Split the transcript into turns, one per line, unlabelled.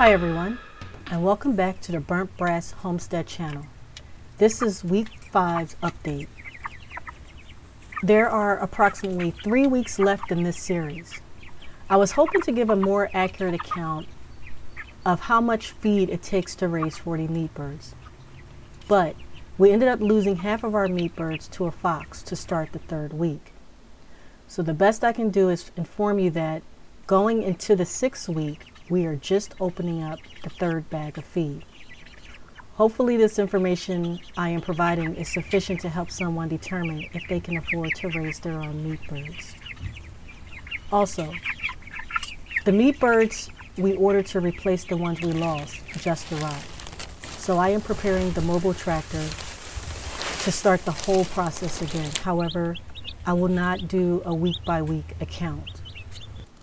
Hi everyone, and welcome back to the Burnt Brass Homestead channel. This is week 5's update. There are approximately 3 weeks left in this series. I was hoping to give a more accurate account of how much feed it takes to raise 40 meat birds. But we ended up losing half of our meat birds to a fox to start the 3rd week. So the best I can do is inform you that going into the 6th week, we are just opening up the 3rd bag of feed. Hopefully this information I am providing is sufficient to help someone determine if they can afford to raise their own meat birds. Also, the meat birds we ordered to replace the ones we lost just arrived. So I am preparing the mobile tractor to start the whole process again. However, I will not do a week-by-week account.